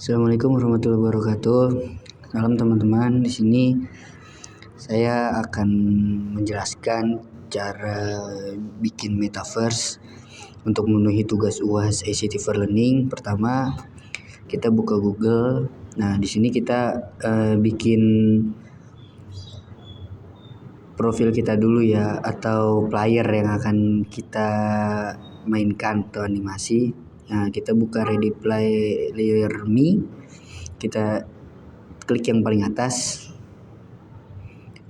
Assalamualaikum warahmatullahi wabarakatuh. Salam teman-teman. Di sini saya akan menjelaskan cara bikin metaverse untuk memenuhi tugas UAS ICT for Learning. Pertama, kita buka Google. Nah, di sini kita bikin profil kita dulu ya, atau player yang akan kita mainkan atau animasi. Nah, kita buka Ready Player Me, kita klik yang paling atas.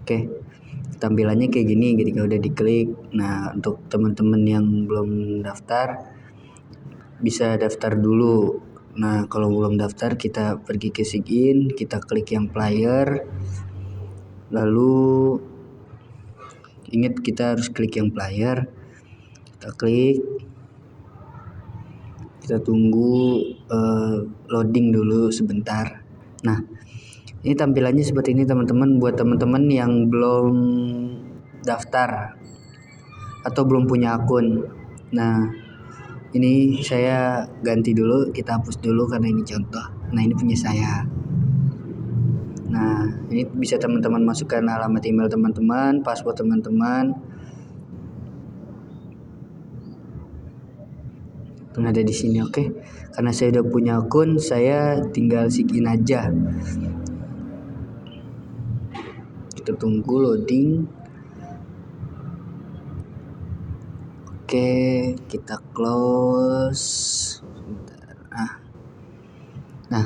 Oke, tampilannya kayak gini ketika udah diklik. Nah, untuk teman-teman yang belum daftar, bisa daftar dulu. Nah, kalau belum daftar, kita pergi ke sign, kita klik yang player, lalu ingat kita harus klik yang player, kita klik, kita tunggu loading dulu sebentar. Nah, ini tampilannya seperti ini teman-teman. Buat teman-teman yang belum daftar atau belum punya akun, nah ini saya ganti dulu, kita hapus dulu karena ini contoh. Nah, ini punya saya. Nah, ini bisa teman-teman masukkan alamat email teman-teman, password teman-teman yang ada di sini. Oke, karena saya udah punya akun, saya tinggal sign aja. Kita tunggu loading. Oke, kita close. Nah,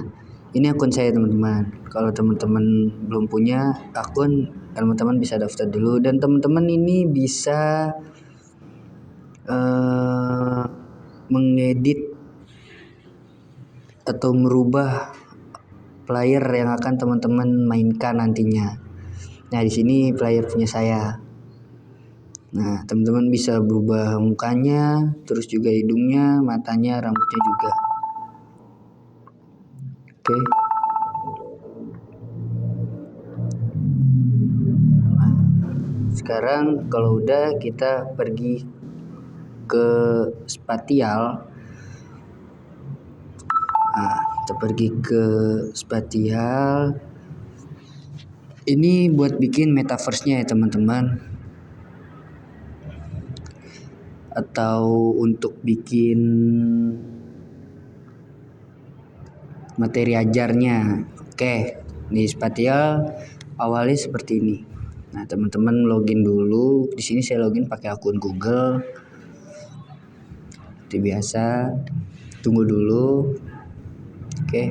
ini akun saya teman-teman. Kalau teman-teman belum punya akun, teman-teman bisa daftar dulu. Dan teman-teman ini bisa mengedit atau merubah player yang akan teman-teman mainkan nantinya. Nah, di sini player punya saya. Nah, teman-teman bisa berubah mukanya, terus juga hidungnya, matanya, rambutnya juga. Oke. Nah, sekarang kalau udah, kita pergi ke spatial. Nah, kita pergi ke spatial. Ini buat bikin metaverse-nya ya teman-teman, atau untuk bikin materi ajarnya. Oke, di spatial awalnya seperti ini. Nah, teman-teman login dulu. Di sini saya login pakai akun Google. Seperti biasa. Tunggu dulu. Oke.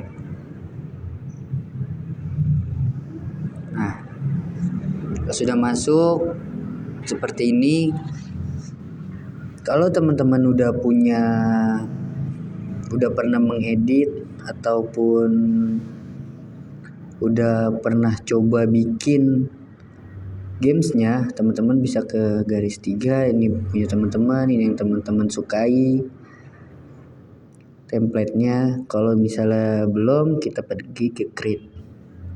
Nah, kalau sudah masuk seperti ini. Kalau teman-teman udah pernah mengedit ataupun udah pernah coba bikin gamesnya, teman-teman bisa ke garis 3. Ini punya teman-teman, ini yang teman-teman sukai template-nya. Kalau misalnya belum, kita pergi ke create.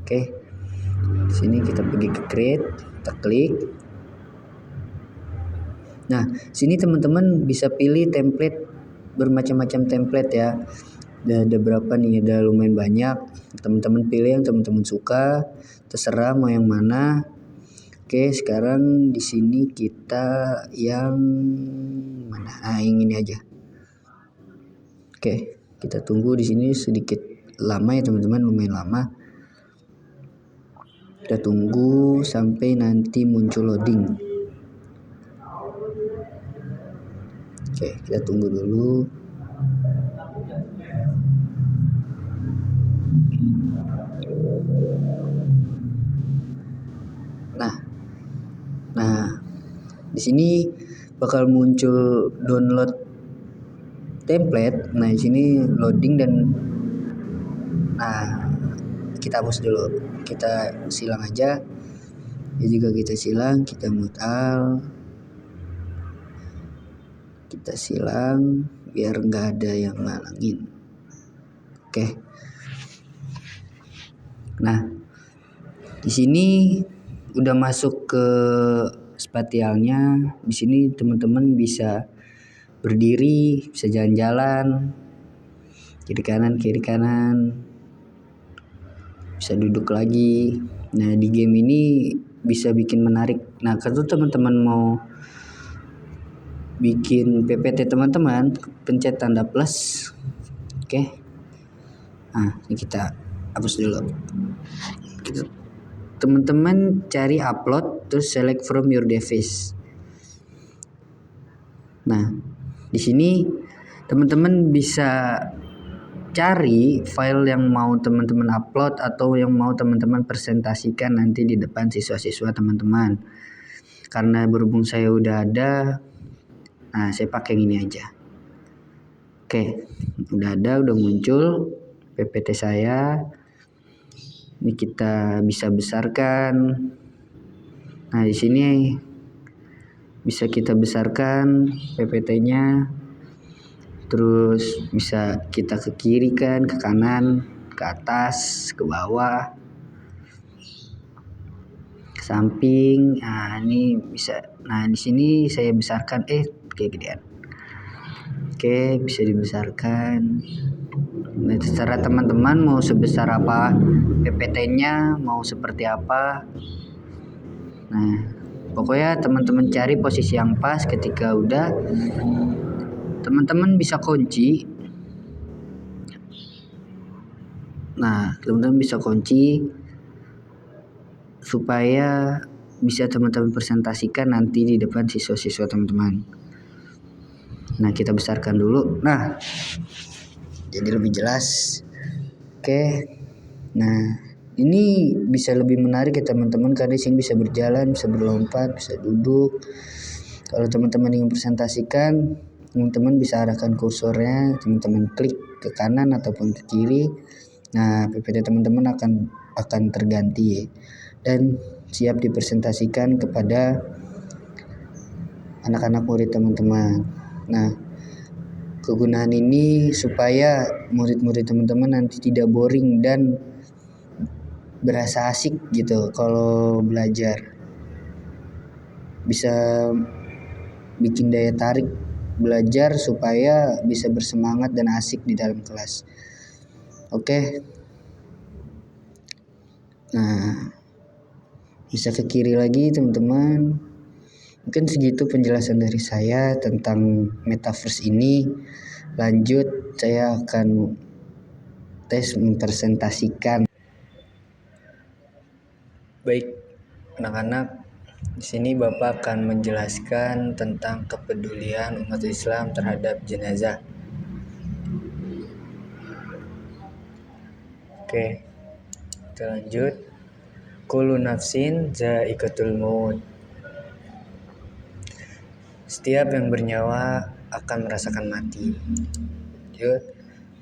Oke, di sini kita pergi ke create, kita klik. Nah, sini teman-teman bisa pilih template, bermacam-macam template ya. Ada berapa nih? Ada lumayan banyak. Teman-teman pilih yang teman-teman suka, terserah mau yang mana. Oke, sekarang di sini kita yang mana? Yang ini aja. Oke, kita tunggu di sini sedikit lama ya teman-teman, lumayan lama. Kita tunggu sampai nanti muncul loading. Oke, kita tunggu dulu. Nah, di sini bakal muncul download template. Nah, di sini loading dan kita hapus dulu. Kita silang aja. Ya, juga kita silang, kita mutal. Kita silang biar nggak ada yang ngalangin. Oke. Nah, di sini udah masuk ke spatialnya. Di sini teman-teman bisa berdiri, bisa jalan-jalan, kiri kanan, bisa duduk lagi. Nah di game ini bisa bikin menarik. Nah kalau teman-teman mau bikin PPT teman-teman, pencet tanda plus. Oke. Nah ini kita hapus dulu. Teman-teman cari upload, terus select from your device. Nah di sini teman-teman bisa cari file yang mau teman-teman upload atau yang mau teman-teman presentasikan nanti di depan siswa-siswa teman-teman. Karena berhubung saya udah ada, nah saya pakai yang ini aja. Oke, udah ada, udah muncul PPT saya. Ini kita bisa besarkan. Nah di sini bisa kita besarkan PPT-nya. Terus bisa kita ke kiri kan, ke kanan, ke atas, ke bawah, ke samping. Nah ini bisa. Nah di sini saya besarkan kayak gedean. Oke, bisa dibesarkan. Nah, terserah teman-teman mau sebesar apa PPT-nya, mau seperti apa. Nah, pokoknya teman-teman cari posisi yang pas. Ketika udah, teman-teman bisa kunci. Nah, teman-teman bisa kunci supaya bisa teman-teman presentasikan nanti di depan siswa-siswa teman-teman. Nah, kita besarkan dulu. Nah, jadi lebih jelas. Oke. Nah, ini bisa lebih menarik ya teman-teman, karena di sini bisa berjalan, bisa berlompat, bisa duduk. Kalau teman-teman ingin presentasikan, teman-teman bisa arahkan kursornya, teman-teman klik ke kanan ataupun ke kiri. Nah, PPT teman-teman akan terganti dan siap dipresentasikan kepada anak-anak murid teman-teman. Nah, kegunaan ini supaya murid-murid teman-teman nanti tidak boring dan berasa asik gitu kalau belajar. Bisa bikin daya tarik belajar supaya bisa bersemangat dan asik di dalam kelas. Oke. Nah, bisa ke kiri lagi teman-teman. Mungkin segitu penjelasan dari saya tentang metaverse ini. Lanjut, saya akan tes mempresentasikan. Baik, anak-anak, di sini Bapak akan menjelaskan tentang kepedulian umat Islam terhadap jenazah. Oke, kita lanjut. Kullu nafsin za'iqatul maut. Setiap yang bernyawa akan merasakan mati. Lanjut.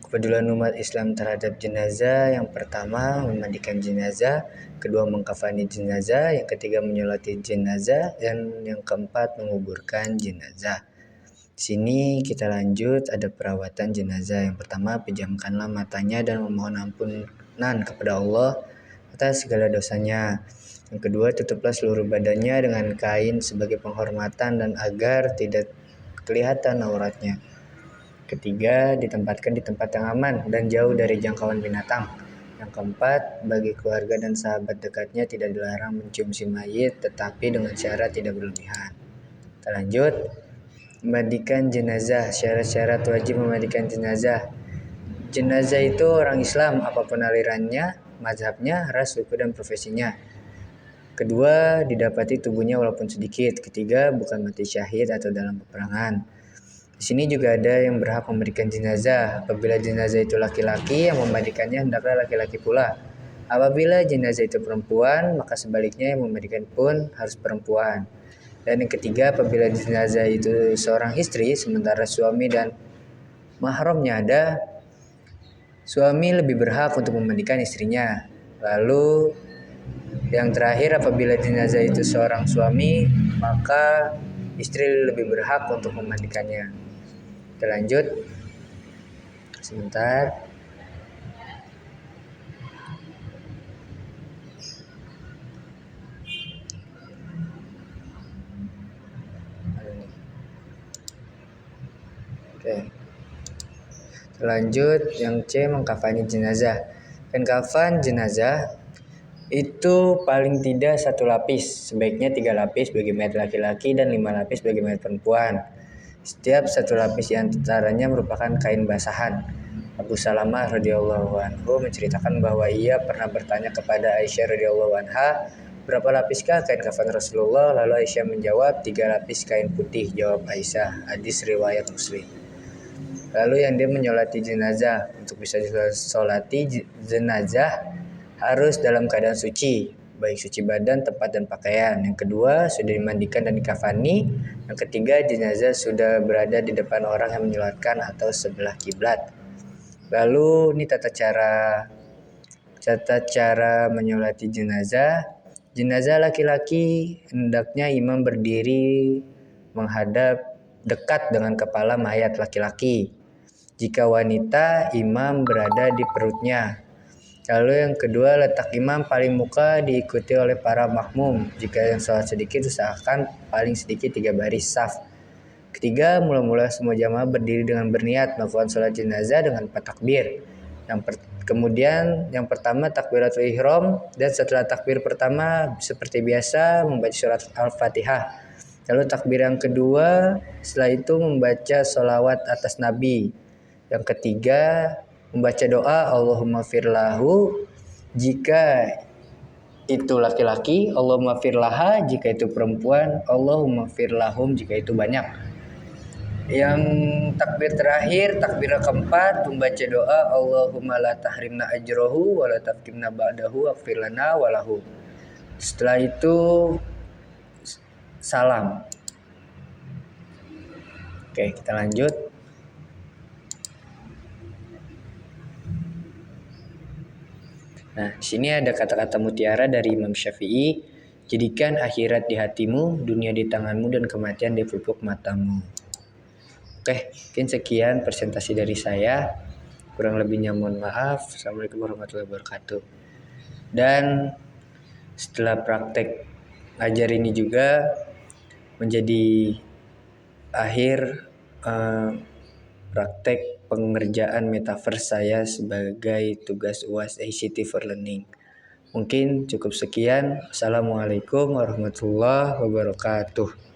Kepedulian umat Islam terhadap jenazah, yang pertama memandikan jenazah, kedua mengkafani jenazah, yang ketiga menyolati jenazah, dan yang keempat menguburkan jenazah. Di sini kita lanjut, ada perawatan jenazah. Yang pertama, pejamkanlah matanya dan memohon ampunan kepada Allah atas segala dosanya. Yang kedua, tutuplah seluruh badannya dengan kain sebagai penghormatan dan agar tidak kelihatan auratnya. Ketiga, ditempatkan di tempat yang aman dan jauh dari jangkauan binatang. Yang keempat, bagi keluarga dan sahabat dekatnya tidak dilarang mencium si mayit, tetapi dengan syarat tidak berlebihan. Kita lanjut. Memandikan jenazah. Syarat-syarat wajib memandikan jenazah. Jenazah itu orang Islam, apapun alirannya, mazhabnya, ras, suku, dan profesinya. Kedua, didapati tubuhnya walaupun sedikit. Ketiga, bukan mati syahid atau dalam peperangan. Di sini juga ada yang berhak memandikan jenazah. Apabila jenazah itu laki-laki, yang memandikannya hendaklah laki-laki pula. Apabila jenazah itu perempuan, maka sebaliknya yang memandikan pun harus perempuan. Dan yang ketiga, apabila jenazah itu seorang istri, sementara suami dan mahramnya ada, suami lebih berhak untuk memandikan istrinya. Lalu yang terakhir, apabila jenazah itu seorang suami, maka istri lebih berhak untuk memandikannya. Kita lanjut. Sebentar. Oke. Lanjut, yang C, mengkafani jenazah. Kain kafan jenazah itu paling tidak 1 lapis, sebaiknya 3 lapis bagi mayat laki-laki dan 5 lapis bagi mayat perempuan. Setiap 1 lapis di antaranya merupakan kain basahan. Abu Salamah radhiyallahu anhu menceritakan bahwa ia pernah bertanya kepada Aisyah radhiyallahu anha, berapa lapiskah kain kafan Rasulullah? Lalu Aisyah menjawab, 3 lapis kain putih, jawab Aisyah. Hadis riwayat Muslim. Lalu yang dia menyolati jenazah, untuk bisa disolati jenazah harus dalam keadaan suci, baik suci badan, tempat, dan pakaian. Yang kedua, sudah dimandikan dan dikafani. Yang ketiga, jenazah sudah berada di depan orang yang menyolatkan atau sebelah kiblat. Lalu ini tata cara menyolati jenazah. Jenazah laki-laki hendaknya imam berdiri menghadap dekat dengan kepala mayat laki-laki. Jika wanita, imam berada di perutnya. Lalu yang kedua, letak imam paling muka diikuti oleh para makmum. Jika yang sholat sedikit, usahakan paling sedikit 3 baris saf. Ketiga, mula-mula semua jamaah berdiri dengan berniat melakukan sholat jenazah dengan 4 takbir. Kemudian yang pertama takbiratul ihram, dan setelah takbir pertama seperti biasa membaca surat Al-Fatihah. Lalu takbir yang kedua, setelah itu membaca sholawat atas Nabi. Yang ketiga, membaca doa Allahumma firlahu jika itu laki-laki, Allahumma firlaha jika itu perempuan, Allahumma firlahum jika itu banyak. Yang takbir terakhir, takbir keempat, membaca doa Allahumma la tahrimna ajrohu wa la tafkimna ba'dahu waghfir lana walahu. Setelah itu salam. Oke, kita lanjut. Nah, di sini ada kata-kata mutiara dari Imam Syafi'i. Jadikan akhirat di hatimu, dunia di tanganmu, dan kematian di pupuk matamu. Oke, mungkin sekian presentasi dari saya. Kurang lebihnya mohon maaf. Assalamualaikum warahmatullahi wabarakatuh. Dan setelah praktek ajar ini juga menjadi akhir praktek pengerjaan metaverse saya sebagai tugas UAS ICT for Learning. Mungkin cukup sekian. Assalamualaikum warahmatullahi wabarakatuh.